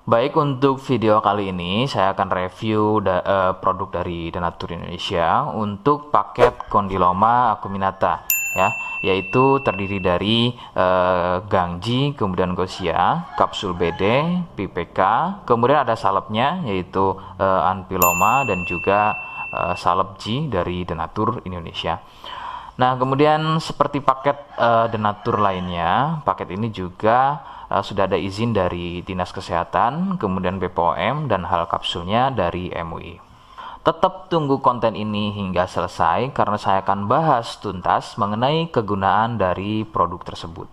Baik, untuk video kali ini saya akan review produk dari Denatur Indonesia untuk paket Condyloma acuminata ya, yaitu terdiri dari Gangji, kemudian Gosia, kapsul BD, PPK, kemudian ada salepnya yaitu Anpiloma dan juga salep G dari Denatur Indonesia. Nah, kemudian seperti paket Denatur lainnya, paket ini juga sudah ada izin dari Dinas Kesehatan, kemudian BPOM, dan hal kapsulnya dari MUI. Tetap tunggu konten ini hingga selesai karena saya akan bahas tuntas mengenai kegunaan dari produk tersebut.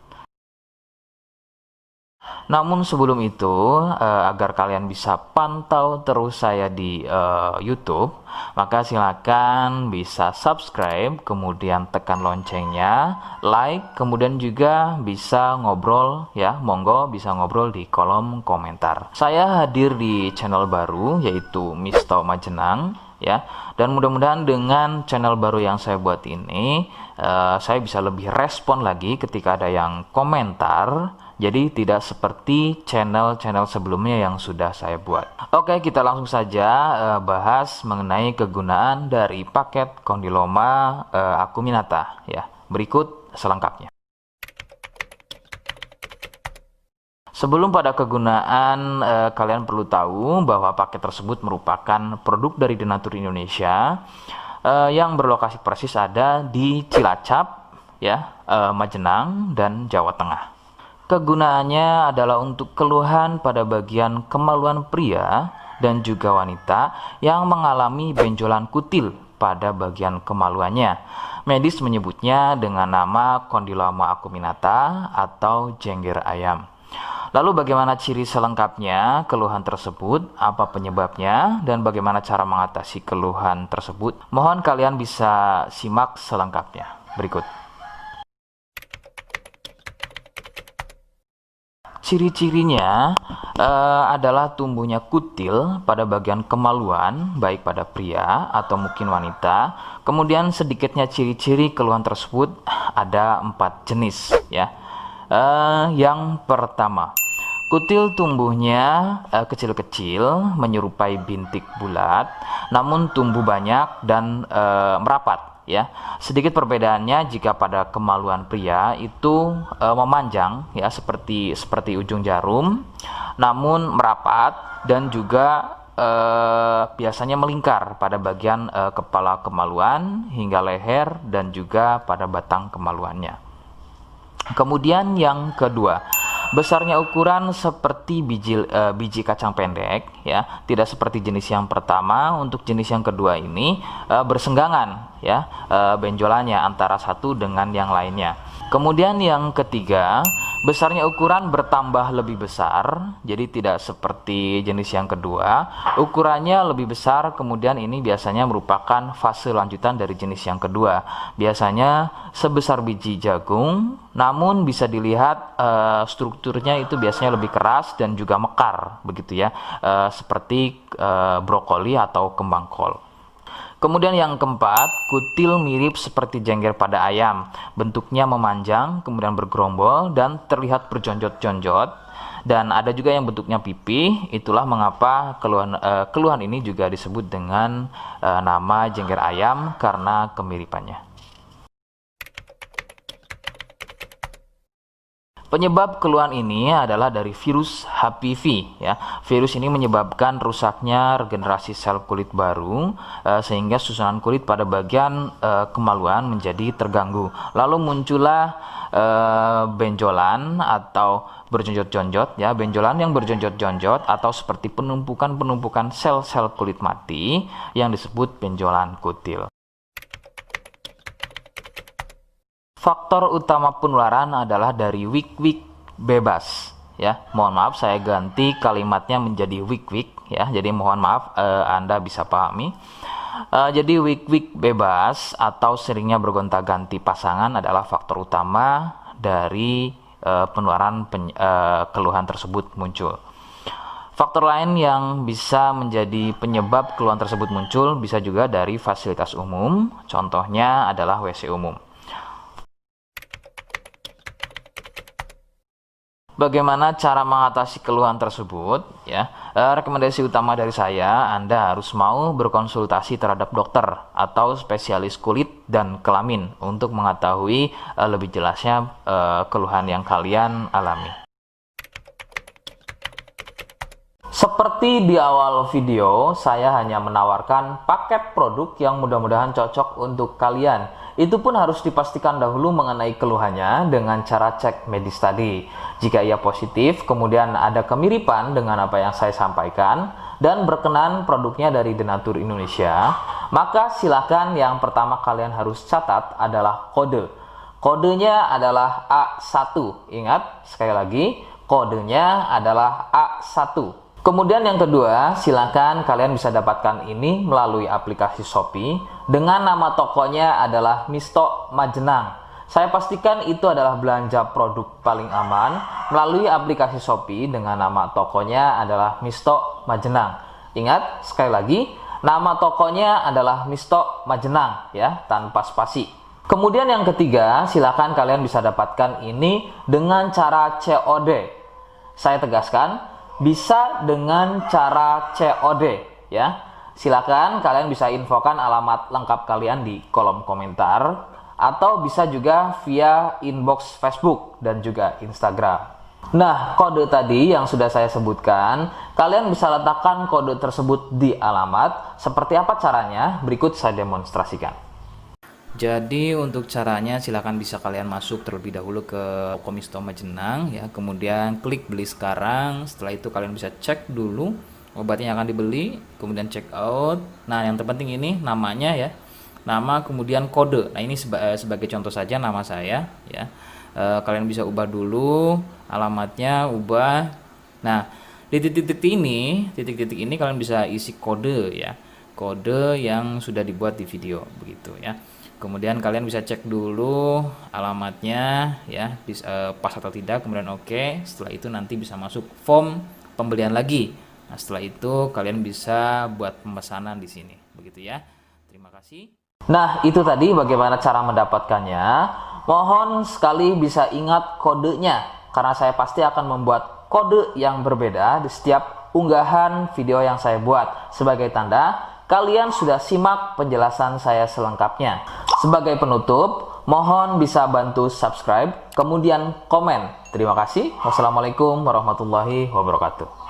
Namun sebelum itu, agar kalian bisa pantau terus saya di YouTube, maka silakan bisa subscribe, kemudian tekan loncengnya, like, kemudian juga bisa ngobrol ya, monggo bisa ngobrol di kolom komentar. Saya hadir di channel baru yaitu Misto Majenang ya, dan mudah-mudahan dengan channel baru yang saya buat ini, saya bisa lebih respon lagi ketika ada yang komentar. Jadi tidak seperti channel-channel sebelumnya yang sudah saya buat. Oke, kita langsung saja bahas mengenai kegunaan dari paket Condyloma acuminata ya. Berikut selengkapnya. Sebelum pada kegunaan, kalian perlu tahu bahwa paket tersebut merupakan produk dari Denatur Indonesia yang berlokasi persis ada di Cilacap ya, Majenang dan Jawa Tengah. Kegunaannya adalah untuk keluhan pada bagian kemaluan pria dan juga wanita yang mengalami benjolan kutil pada bagian kemaluannya. Medis menyebutnya dengan nama Condyloma acuminata atau jengger ayam. Lalu bagaimana ciri selengkapnya keluhan tersebut, apa penyebabnya, dan bagaimana cara mengatasi keluhan tersebut? Mohon kalian bisa simak selengkapnya. Berikut. Ciri-cirinya adalah tumbuhnya kutil pada bagian kemaluan, baik pada pria atau mungkin wanita. Kemudian sedikitnya ciri-ciri keluhan tersebut ada 4 jenis ya. Yang pertama, kutil tumbuhnya kecil-kecil, menyerupai bintik bulat, namun tumbuh banyak dan merapat. Ya, sedikit perbedaannya jika pada kemaluan pria itu memanjang ya, seperti ujung jarum, namun merapat dan juga biasanya melingkar pada bagian kepala kemaluan hingga leher dan juga pada batang kemaluannya. Kemudian yang kedua, besarnya ukuran seperti biji kacang pendek ya, tidak seperti jenis yang pertama. Untuk jenis yang kedua ini bersenggangan ya, benjolannya antara satu dengan yang lainnya. Kemudian yang ketiga, besarnya ukuran bertambah lebih besar, jadi tidak seperti jenis yang kedua. Ukurannya lebih besar, kemudian ini biasanya merupakan fase lanjutan dari jenis yang kedua. Biasanya sebesar biji jagung, namun bisa dilihat strukturnya itu biasanya lebih keras dan juga mekar, begitu ya, seperti brokoli atau kembang kol. Kemudian yang keempat, kutil mirip seperti jengger pada ayam. Bentuknya memanjang, kemudian bergerombol dan terlihat berjonjot-jonjot. Dan ada juga yang bentuknya pipih. Itulah mengapa keluhan ini juga disebut dengan nama jengger ayam karena kemiripannya. Penyebab keluhan ini adalah dari virus HPV ya. Virus ini menyebabkan rusaknya regenerasi sel kulit baru sehingga susunan kulit pada bagian kemaluan menjadi terganggu. Lalu muncullah benjolan atau berjonjot-jonjot ya, benjolan yang berjonjot-jonjot atau seperti penumpukan-penumpukan sel-sel kulit mati yang disebut benjolan kutil. Faktor utama penularan adalah dari wik-wik bebas ya. Mohon maaf saya ganti kalimatnya menjadi wik-wik ya. Jadi mohon maaf Anda bisa pahami. Jadi wik-wik bebas atau seringnya bergonta-ganti pasangan adalah faktor utama dari penularan keluhan tersebut muncul. Faktor lain yang bisa menjadi penyebab keluhan tersebut muncul bisa juga dari fasilitas umum. Contohnya adalah WC umum. Bagaimana cara mengatasi keluhan tersebut? Ya, rekomendasi utama dari saya, Anda harus mau berkonsultasi terhadap dokter atau spesialis kulit dan kelamin untuk mengetahui lebih jelasnya keluhan yang kalian alami. Seperti di awal video, saya hanya menawarkan paket produk yang mudah-mudahan cocok untuk kalian. Itu pun harus dipastikan dahulu mengenai keluhannya dengan cara cek medis tadi. Jika ia positif, kemudian ada kemiripan dengan apa yang saya sampaikan, dan berkenan produknya dari Denatur Indonesia, maka silakan yang pertama kalian harus catat adalah kode. Kodenya adalah A1. Ingat, sekali lagi, kodenya adalah A1. Kemudian yang kedua, silakan kalian bisa dapatkan ini melalui aplikasi Shopee dengan nama tokonya adalah Misto Majenang. Saya pastikan itu adalah belanja produk paling aman melalui aplikasi Shopee dengan nama tokonya adalah Misto Majenang. Ingat, sekali lagi, nama tokonya adalah Misto Majenang ya, tanpa spasi. Kemudian yang ketiga, silakan kalian bisa dapatkan ini dengan cara COD. Saya tegaskan, bisa dengan cara COD ya. Silakan kalian bisa infokan alamat lengkap kalian di kolom komentar atau bisa juga via inbox Facebook dan juga Instagram. Nah, kode tadi yang sudah saya sebutkan, kalian bisa letakkan kode tersebut di alamat. Seperti apa caranya? Berikut saya demonstrasikan. Jadi untuk caranya silakan bisa kalian masuk terlebih dahulu ke Misto Majenang ya, kemudian klik beli sekarang. Setelah itu kalian bisa cek dulu obatnya yang akan dibeli, kemudian check out. Nah, yang terpenting ini namanya ya, nama kemudian kode. Nah, ini sebagai contoh saja nama saya ya. Kalian bisa ubah dulu alamatnya, ubah. Nah, di titik-titik ini kalian bisa isi kode ya, kode yang sudah dibuat di video begitu ya. Kemudian kalian bisa cek dulu alamatnya ya, pas atau tidak, kemudian oke. Setelah itu nanti bisa masuk form pembelian lagi. Nah, setelah itu kalian bisa buat pemesanan di sini begitu ya. Terima kasih. Nah, itu tadi bagaimana cara mendapatkannya. Mohon sekali bisa ingat kodenya, karena saya pasti akan membuat kode yang berbeda di setiap unggahan video yang saya buat sebagai tanda kalian sudah simak penjelasan saya selengkapnya. Sebagai penutup, mohon bisa bantu subscribe, kemudian komen. Terima kasih. Wassalamualaikum warahmatullahi wabarakatuh.